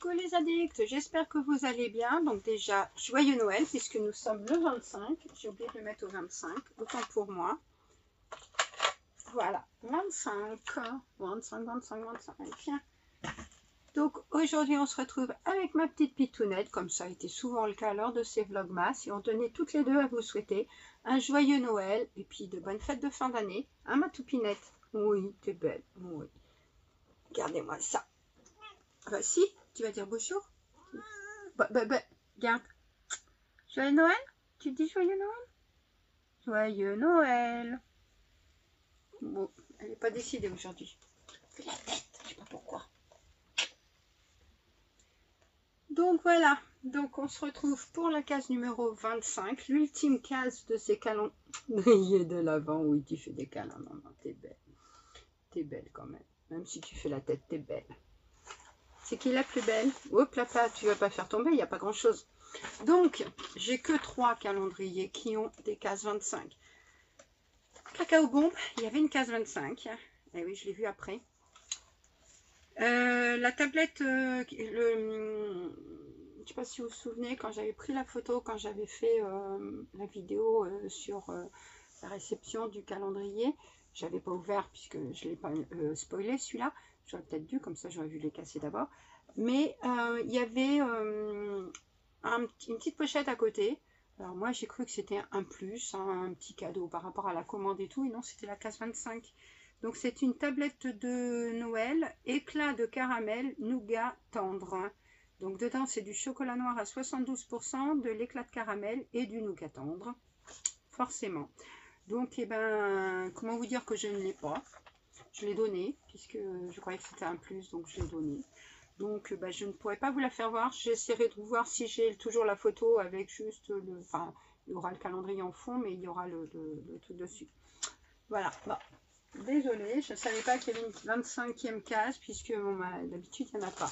Coucou les addicts, j'espère que vous allez bien. Donc déjà, joyeux Noël puisque nous sommes le 25. J'ai oublié de le mettre au 25, autant pour moi. Voilà, 25, 25. Donc aujourd'hui, on se retrouve avec ma petite pitounette, comme ça a été souvent le cas lors de ces vlogmas. Et on tenait toutes les deux à vous souhaiter un joyeux Noël et puis de bonnes fêtes de fin d'année. Hein, ma toupinette? Oui, t'es belle, oui. Regardez-moi ça. Si, tu vas dire bonjour. Garde. Joyeux Noël? Tu dis joyeux Noël? Joyeux Noël. Bon, elle n'est pas décidée aujourd'hui. Fais la tête, je sais pas pourquoi. Donc voilà, donc on se retrouve pour la case numéro 25, l'ultime case de ces calendriers de l'Avent. Oui, tu fais des câlins, maman, t'es belle. T'es belle quand même. Même si tu fais la tête, t'es belle. C'est qui la plus belle? Hop là, tu vas pas faire tomber, il n'y a pas grand chose. Donc, j'ai que 3 calendriers qui ont des cases 25. Cacao Bombe, il y avait une case 25. Et oui, je l'ai vu après. La tablette, je ne sais pas si vous vous souvenez, quand j'avais pris la photo, quand j'avais fait la vidéo sur la réception du calendrier, j'avais pas ouvert puisque je ne l'ai pas spoilé celui-là. J'aurais peut-être dû, comme ça j'aurais vu les casser d'abord. Mais il y avait une petite pochette à côté. Alors moi j'ai cru que c'était un plus, hein, un petit cadeau par rapport à la commande et tout, et non, c'était la case 25. Donc c'est une tablette de Noël, éclat de caramel, nougat tendre. Donc dedans c'est du chocolat noir à 72%, de l'éclat de caramel et du nougat tendre, forcément. Donc eh ben, comment vous dire que je ne l'ai pas? Je l'ai donné, puisque je croyais que c'était un plus, donc je l'ai donné. Donc bah, je ne pourrais pas vous la faire voir. J'essaierai de vous voir si j'ai toujours la photo avec juste le... Enfin, il y aura le calendrier en fond, mais il y aura le truc dessus. Voilà. Bon. Désolée, je ne savais pas qu'il y avait une 25e case, puisque bon, d'habitude, il n'y en a pas.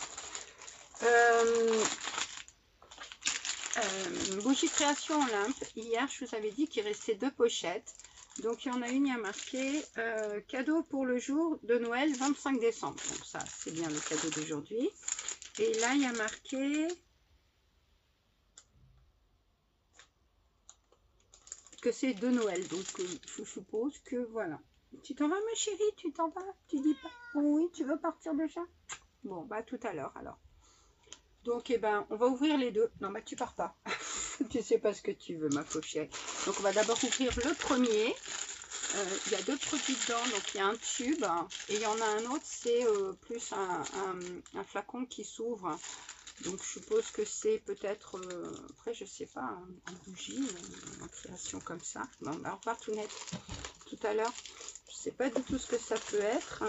Bougie création Olympe. Hier, je vous avais dit qu'il restait 2 pochettes. Donc, il y en a une, il y a marqué cadeau pour le jour de Noël 25 décembre. Donc, ça, c'est bien le cadeau d'aujourd'hui. Et là, il y a marqué que c'est de Noël. Donc, je suppose que voilà. Tu t'en vas, ma chérie? Tu t'en vas? Tu dis pas? Oui, tu veux partir déjà? Bon, bah, tout à l'heure, alors. Donc, eh ben, on va ouvrir les deux. Non, bah, tu pars pas. Tu sais pas ce que tu veux, ma faux chérie. Donc, on va d'abord ouvrir le premier. Il y a 2 produits dedans. Donc, il y a un tube. Et il y en a un autre, c'est plus un flacon qui s'ouvre. Donc, je suppose que c'est peut-être, après, je sais pas, un bougie, en création comme ça. Bon, bah, on va tout net tout à l'heure. Je sais pas du tout ce que ça peut être.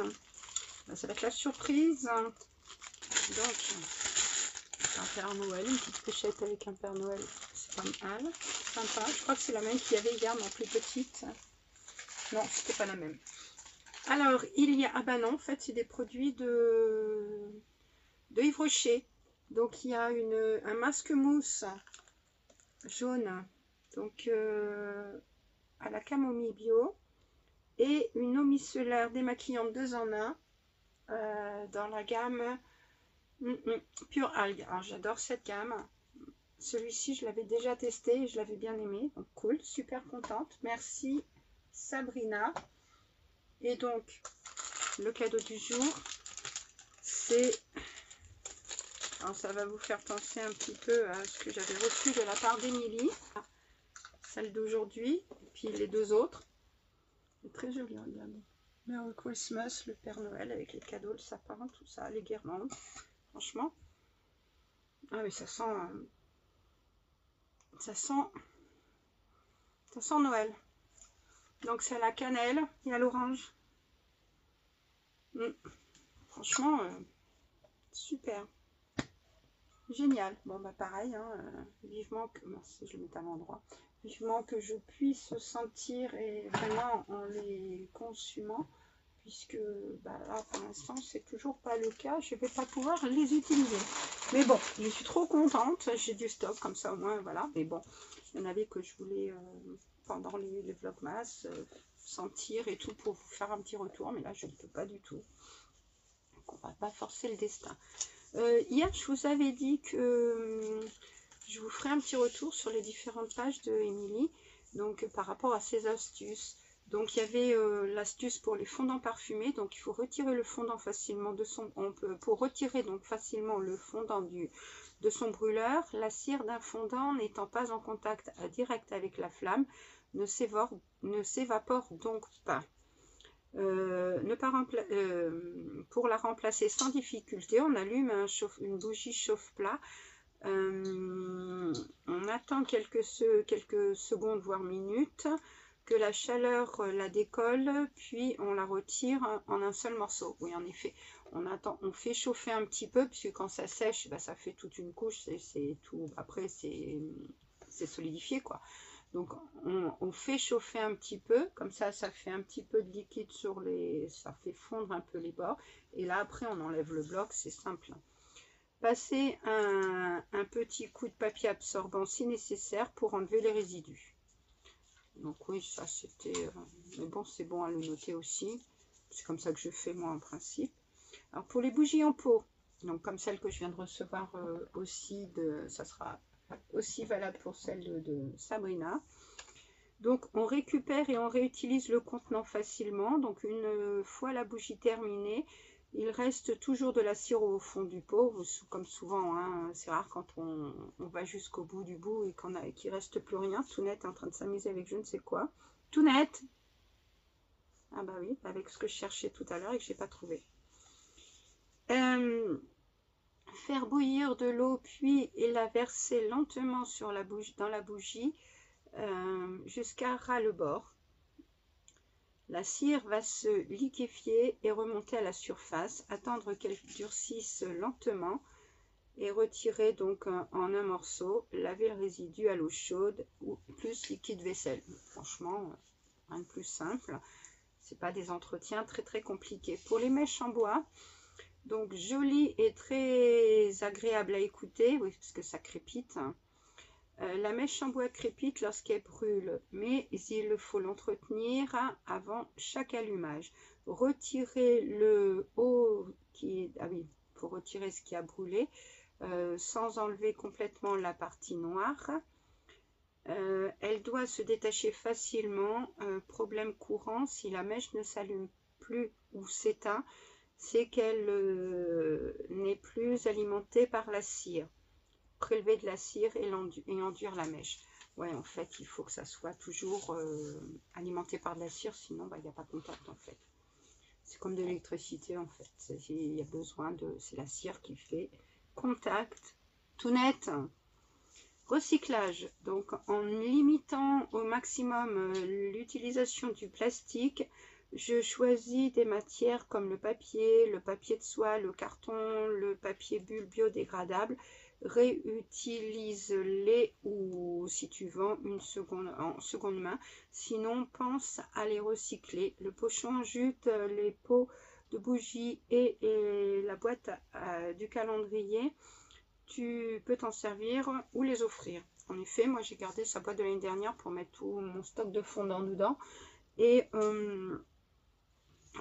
Bah, ça va être la surprise. Donc, un Père Noël, une petite pochette avec un Père Noël, c'est pas mal, sympa. Je crois que c'est la même qu'il y avait hier, mais en plus petite. Non, c'était pas la même. Alors, il y a, ah bah non, en fait, c'est des produits de Yves Rocher. Donc, il y a un masque mousse jaune, donc à la camomille bio, et une eau micellaire démaquillante 2 en 1 dans la gamme Pure Algue. Alors, j'adore cette gamme. Celui-ci, je l'avais déjà testé et je l'avais bien aimé. Donc, cool, super contente. Merci, Sabrina. Et donc, le cadeau du jour, c'est... Alors, ça va vous faire penser un petit peu à ce que j'avais reçu de la part d'Émilie. Celle d'aujourd'hui, et puis les 2 autres. C'est très joli, regardez. Merry Christmas, le Père Noël avec les cadeaux, le sapin, tout ça, les guirlandes. Franchement. Ah, mais ça sent... Ça sent Noël. Donc c'est à la cannelle et à l'orange. Franchement, super. Génial. Bon bah pareil, hein, vivement que... Merci, je le mets à l'endroit. Vivement que je puisse sentir et vraiment en les consumant. Puisque bah, là pour l'instant c'est toujours pas le cas. Je vais pas pouvoir les utiliser. Mais bon, je suis trop contente. J'ai du stock comme ça au moins, voilà. Mais bon, il y en avait que je voulais... pendant les vlogmas, sentir et tout pour vous faire un petit retour, mais là je ne peux pas du tout. Donc on va pas forcer le destin. Hier, je vous avais dit que je vous ferai un petit retour sur les différentes pages de Émilie, donc par rapport à ses astuces. Donc il y avait l'astuce pour les fondants parfumés, donc il faut retirer le fondant facilement de son... pour retirer donc facilement le fondant de son brûleur, la cire d'un fondant n'étant pas en contact direct avec la flamme, ne s'évapore donc pas. Pour la remplacer sans difficulté, on allume une bougie chauffe-plat. On attend quelques secondes voire minutes que la chaleur la décolle, puis on la retire en un seul morceau. Oui, en effet, on fait chauffer un petit peu, puisque quand ça sèche, ben, ça fait toute une couche, c'est tout. Après, c'est solidifié, quoi. Donc on fait chauffer un petit peu, comme ça fait un petit peu de liquide sur les... ça fait fondre un peu les bords. Et là après on enlève le bloc, c'est simple. Passer un petit coup de papier absorbant si nécessaire pour enlever les résidus. Donc oui, ça c'était... mais bon, c'est bon à le noter aussi. C'est comme ça que je fais moi en principe. Alors pour les bougies en pot, donc comme celle que je viens de recevoir aussi, ça sera aussi valable pour celle de Sabrina. Donc on récupère et on réutilise le contenant facilement. Donc une fois la bougie terminée, il reste toujours de la cire au fond du pot, comme souvent, hein, c'est rare quand on va jusqu'au bout du bout et qu'il ne reste plus rien. Tounette est en train de s'amuser avec je ne sais quoi. Tounette! Ah bah oui, avec ce que je cherchais tout à l'heure et que je n'ai pas trouvé. Faire bouillir de l'eau puis et la verser lentement dans la bougie jusqu'à ras-le-bord. La cire va se liquéfier et remonter à la surface, attendre qu'elle durcisse lentement et retirer donc en un morceau, laver le résidu à l'eau chaude ou plus liquide vaisselle. Franchement, rien de plus simple. C'est pas des entretiens très compliqués. Pour les mèches en bois, donc joli et très agréable à écouter, oui, parce que ça crépite. La mèche en bois crépite lorsqu'elle brûle, mais il faut l'entretenir avant chaque allumage. Retirer le haut pour retirer ce qui a brûlé, sans enlever complètement la partie noire. Elle doit se détacher facilement. Problème courant, si la mèche ne s'allume plus ou s'éteint, c'est qu'elle n'est plus alimentée par la cire. Prélever de la cire et enduire la mèche. Ouais, en fait, il faut que ça soit toujours alimenté par de la cire, sinon il n'y a pas de contact en fait. C'est comme de l'électricité en fait. Il y a besoin de... c'est la cire qui fait contact. Tout net. Recyclage. Donc en limitant au maximum l'utilisation du plastique, je choisis des matières comme le papier de soie, le carton, le papier bulle biodégradable. Réutilise-les ou si tu vends en seconde main, sinon pense à les recycler. Le pochon en jute, les pots de bougies et la boîte du calendrier, tu peux t'en servir ou les offrir. En effet, moi j'ai gardé sa boîte de l'année dernière pour mettre tout mon stock de fondant dedans et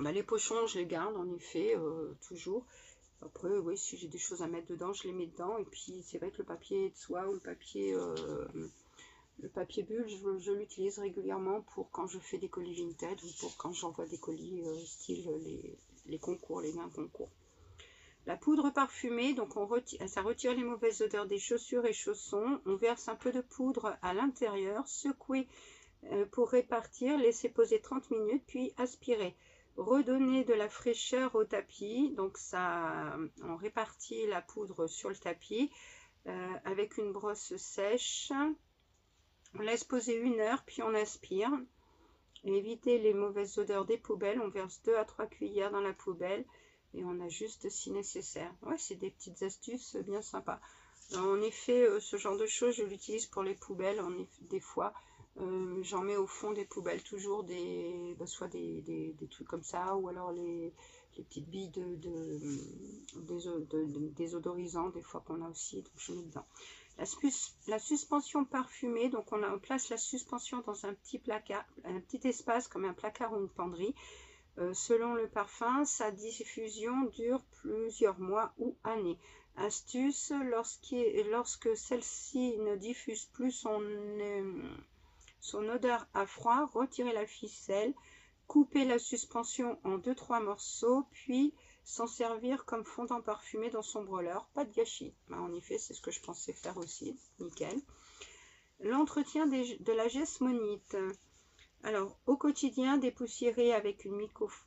les pochons je les garde en effet toujours. Après, oui, si j'ai des choses à mettre dedans, je les mets dedans. Et puis, c'est vrai que le papier de soie ou le papier bulle, je l'utilise régulièrement pour quand je fais des colis vintage ou pour quand j'envoie des colis style les concours, les gains concours. La poudre parfumée, donc ça retire les mauvaises odeurs des chaussures et chaussons. On verse un peu de poudre à l'intérieur, secouer pour répartir, laisser poser 30 minutes, puis aspirer. Redonner de la fraîcheur au tapis, donc ça, on répartit la poudre sur le tapis avec une brosse sèche. On laisse poser 1 heure, puis on aspire. Et éviter les mauvaises odeurs des poubelles, on verse 2 à 3 cuillères dans la poubelle et on ajuste si nécessaire. Ouais, c'est des petites astuces bien sympas. En effet, ce genre de choses, je l'utilise pour les poubelles, des fois. J'en mets au fond des poubelles toujours soit des trucs comme ça, ou alors les petites billes désodorisants des fois qu'on a aussi, donc je mets dedans. La suspension parfumée, donc on place la suspension dans un petit placard, un petit espace comme un placard ou une penderie. Selon le parfum, sa diffusion dure plusieurs mois ou années. Astuce, lorsque celle-ci ne diffuse plus son odeur à froid, retirez la ficelle, coupez la suspension en 2-3 morceaux, puis s'en servir comme fondant parfumé dans son brûleur. Pas de gâchis. En effet, c'est ce que je pensais faire aussi. Nickel. L'entretien de la gesmonite. Alors, au quotidien, dépoussiérer avec une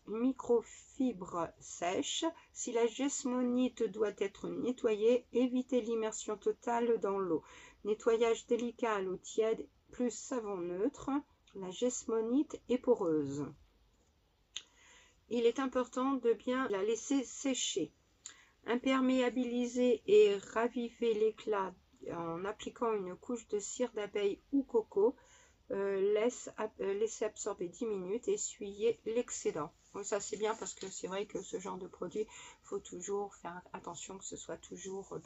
microfibre sèche. Si la gesmonite doit être nettoyée, évitez l'immersion totale dans l'eau. Nettoyage délicat à l'eau tiède plus savon neutre. La gesmonite est poreuse. Il est important de bien la laisser sécher. Imperméabiliser et raviver l'éclat en appliquant une couche de cire d'abeille ou coco. Laisser absorber 10 minutes et essuyer l'excédent. Donc ça c'est bien parce que c'est vrai que ce genre de produit, il faut toujours faire attention que ce soit toujours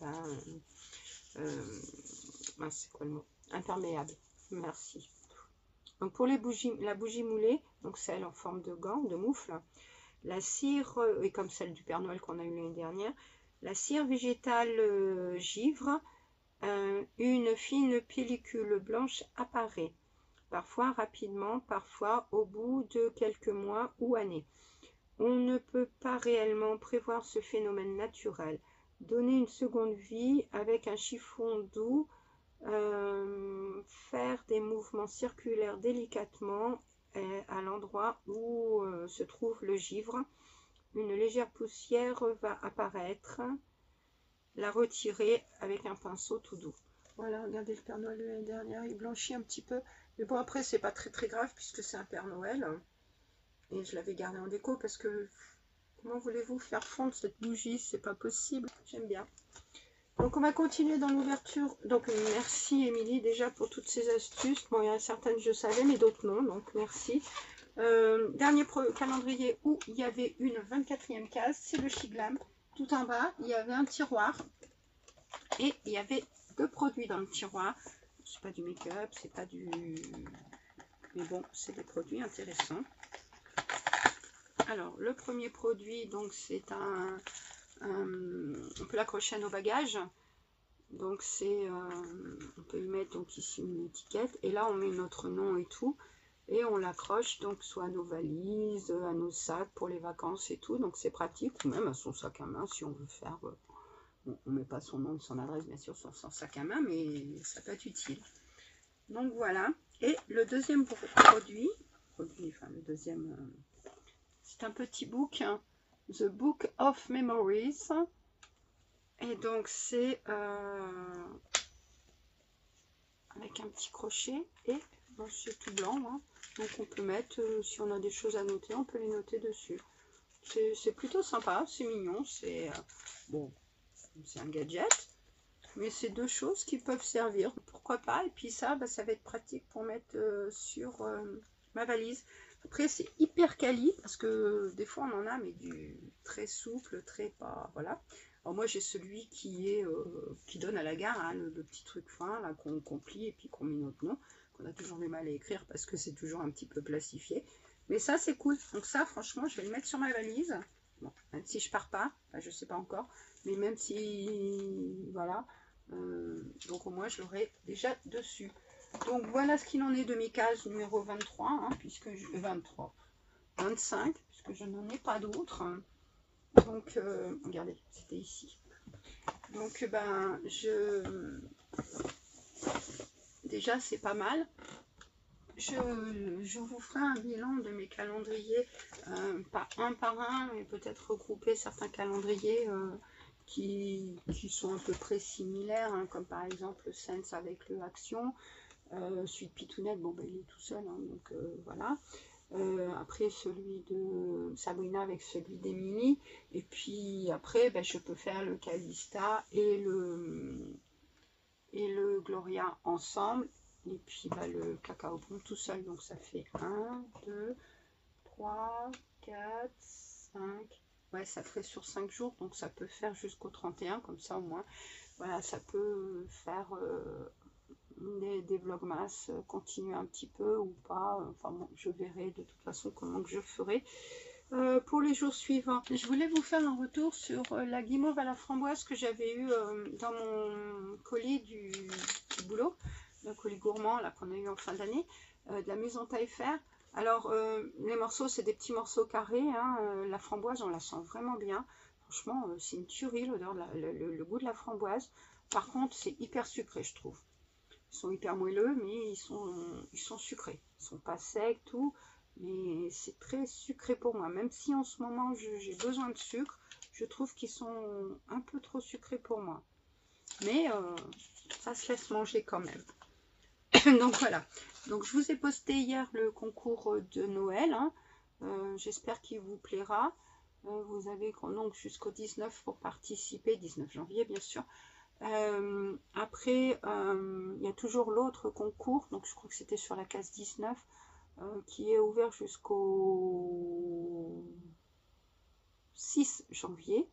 c'est quoi le mot, imperméable. Merci. Donc pour les bougies, la bougie moulée, donc celle en forme de gant, de moufle, la cire, et comme celle du Père Noël qu'on a eu l'année dernière, la cire végétale givre, une fine pellicule blanche apparaît. Parfois rapidement, parfois au bout de quelques mois ou années. On ne peut pas réellement prévoir ce phénomène naturel. Donner une seconde vie avec un chiffon doux, faire des mouvements circulaires délicatement à l'endroit où se trouve le givre. Une légère poussière va apparaître. La retirer avec un pinceau tout doux. Voilà, regardez le Père Noël de l'année dernière, il blanchit un petit peu. Mais bon, après, c'est pas très grave puisque c'est un Père Noël. Et je l'avais gardé en déco parce que comment voulez-vous faire fondre cette bougie? C'est pas possible. J'aime bien. Donc, on va continuer dans l'ouverture. Donc, merci Émilie déjà pour toutes ces astuces. Bon, il y en a certaines je savais, mais d'autres non. Donc, merci. Dernier calendrier où il y avait une 24e case, c'est le Chiglam. Tout en bas, il y avait un tiroir. Et il y avait 2 produits dans le tiroir. C'est pas du make-up, c'est pas du... Mais bon, c'est des produits intéressants. Alors, le premier produit, donc c'est on peut l'accrocher à nos bagages. Donc c'est, on peut y mettre donc ici une étiquette. Et là, on met notre nom et tout. Et on l'accroche donc soit à nos valises, à nos sacs pour les vacances et tout. Donc c'est pratique. Ou même à son sac à main si on veut faire... Bon, on ne met pas son nom, son adresse, bien sûr, sur son sac à main, mais ça peut être utile. Donc voilà. Et le deuxième produit, enfin le deuxième, c'est un petit book, hein, The Book of Memories. Et donc c'est avec un petit crochet et bon, c'est tout blanc. Hein. Donc on peut mettre, si on a des choses à noter, on peut les noter dessus. C'est plutôt sympa, c'est mignon, c'est bon. C'est un gadget, mais c'est 2 choses qui peuvent servir, pourquoi pas. Et puis ça, ça va être pratique pour mettre sur ma valise. Après, c'est hyper quali, parce que des fois, on en a, mais du très souple, très pas... Voilà. Alors moi, j'ai celui qui donne à la gare, hein, le petit truc fin, là, qu'on plie et puis qu'on met notre nom, qu'on a toujours du mal à écrire, parce que c'est toujours un petit peu plastifié. Mais ça, c'est cool. Donc ça, franchement, je vais le mettre sur ma valise. Bon, même si je pars pas, enfin, je sais pas encore, mais même si voilà, donc au moins je l'aurai déjà dessus. Donc voilà ce qu'il en est de mes cases numéro 23, hein, puisque 25, puisque je n'en ai pas d'autres. Hein. Donc regardez, c'était ici. Donc déjà c'est pas mal. Je vous ferai un bilan de mes calendriers, pas un par un, mais peut-être regrouper certains calendriers qui sont à peu près similaires, hein, comme par exemple le Sense avec le Action, celui de Pitounette, bon, il est tout seul, hein, donc voilà. Après celui de Sabrina avec celui d'Emilie, et puis après je peux faire le Calista et le Gloria ensemble. Et puis le cacao pomme tout seul, donc ça fait 1, 2, 3, 4, 5, ouais ça ferait sur 5 jours, donc ça peut faire jusqu'au 31, comme ça au moins, voilà, ça peut faire des vlogmas, continuer un petit peu ou pas, enfin bon, je verrai de toute façon comment que je ferai. pour les jours suivants. Je voulais vous faire un retour sur la guimauve à la framboise que j'avais eu dans mon colis du boulot, le colis gourmand là qu'on a eu en fin d'année, de la maison Taillefer. Alors les morceaux c'est des petits morceaux carrés, hein, la framboise on la sent vraiment bien. Franchement c'est une tuerie l'odeur, le goût de la framboise. Par contre c'est hyper sucré je trouve. Ils sont hyper moelleux mais ils sont sucrés. Ils sont pas secs tout. Mais c'est très sucré pour moi. Même si en ce moment j'ai besoin de sucre, je trouve qu'ils sont un peu trop sucrés pour moi. Mais ça se laisse manger quand même. Donc voilà. Donc je vous ai posté hier le concours de Noël. Hein. J'espère qu'il vous plaira. Vous avez donc jusqu'au 19 pour participer, 19 janvier bien sûr. Après, il y a toujours l'autre concours. Donc je crois que c'était sur la case 19. Qui est ouvert jusqu'au 6 janvier.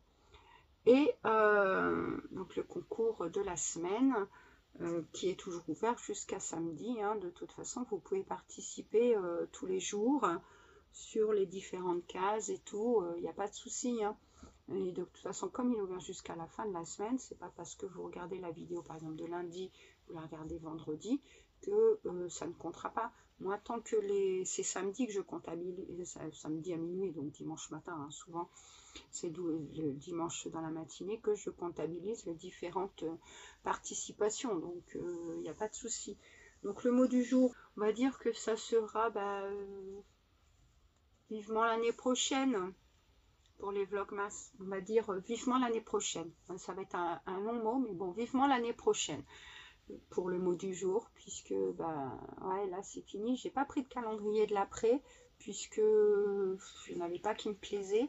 Et donc le concours de la semaine qui est toujours ouvert jusqu'à samedi. Hein. De toute façon, vous pouvez participer tous les jours sur les différentes cases et tout. Il n'y a pas de souci. Hein. Et de toute façon, comme il est ouvert jusqu'à la fin de la semaine, c'est pas parce que vous regardez la vidéo par exemple de lundi, vous la regardez vendredi, que ça ne comptera pas. Moi, tant que c'est samedi que je comptabilise, samedi à minuit, donc dimanche matin, hein, souvent, c'est le dimanche dans la matinée que je comptabilise les différentes participations. Donc, il n'y a pas de souci. Donc, le mot du jour, on va dire que ça sera vivement l'année prochaine. Pour les vlogmas, on va dire vivement l'année prochaine. Ça va être un long mot, mais bon, vivement l'année prochaine pour le mot du jour, puisque ouais, là c'est fini. J'ai pas pris de calendrier de l'après, puisque je n'avais pas qui me plaisait.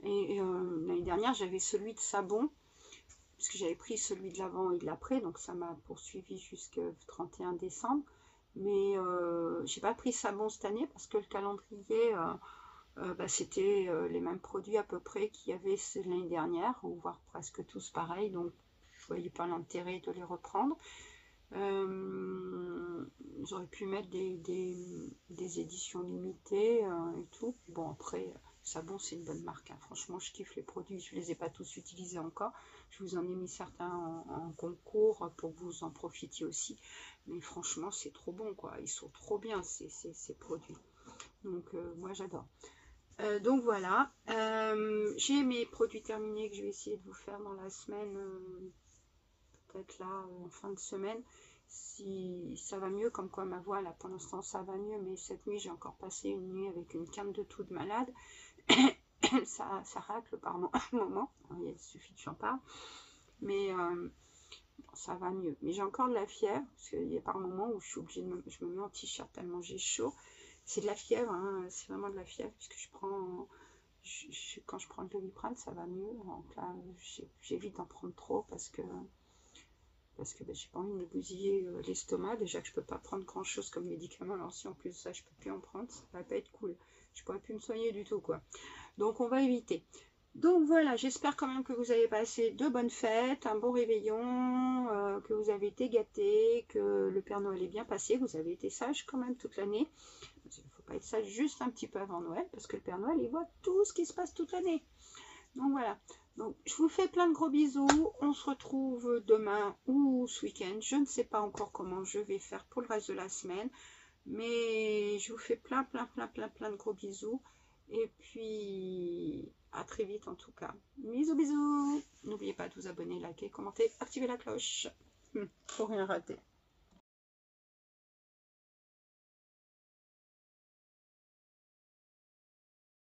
Et l'année dernière, j'avais celui de Sabon, puisque j'avais pris celui de l'avant et de l'après, donc ça m'a poursuivi jusqu'au 31 décembre. Mais j'ai pas pris Sabon cette année parce que le calendrier c'était les mêmes produits à peu près qu'il y avait l'année dernière, ou voire presque tous pareils, donc je voyais pas l'intérêt de les reprendre. J'aurais pu mettre des éditions limitées et tout. Bon après, Sabon c'est une bonne marque, hein. Franchement je kiffe les produits, je les ai pas tous utilisés encore. Je vous en ai mis certains en concours pour que vous en profitiez aussi. Mais franchement c'est trop bon quoi, ils sont trop bien ces produits. Donc moi j'adore. Donc voilà, j'ai mes produits terminés que je vais essayer de vous faire dans la semaine, peut-être là en fin de semaine, si ça va mieux, comme quoi ma voix là pour l'instant ça va mieux, mais cette nuit j'ai encore passé une nuit avec une quinte de toux de malade, ça racle par moment, il suffit que j'en parle, mais ça va mieux. Mais j'ai encore de la fièvre, parce qu'il y a par moments où je suis obligée je me mets en t-shirt tellement j'ai chaud. C'est de la fièvre, hein, c'est vraiment de la fièvre, puisque quand je prends le Doliprane, ça va mieux. Donc là, j'évite d'en prendre trop parce que j'ai pas envie de me bousiller l'estomac. Déjà que je peux pas prendre grand chose comme médicament, alors si en plus de ça, je peux plus en prendre, ça va pas être cool. Je pourrais plus me soigner du tout, quoi. Donc on va éviter. Donc voilà, j'espère quand même que vous avez passé de bonnes fêtes, un bon réveillon, que vous avez été gâtés, que le Père Noël est bien passé, vous avez été sage quand même toute l'année. Il ne faut pas être sage juste un petit peu avant Noël, parce que le Père Noël, il voit tout ce qui se passe toute l'année. Donc voilà, donc je vous fais plein de gros bisous, on se retrouve demain ou ce week-end, je ne sais pas encore comment je vais faire pour le reste de la semaine, mais je vous fais plein de gros bisous. Et puis, à très vite en tout cas. Bisous, bisous. N'oubliez pas de vous abonner, liker, commenter, activer la cloche. Pour rien rater.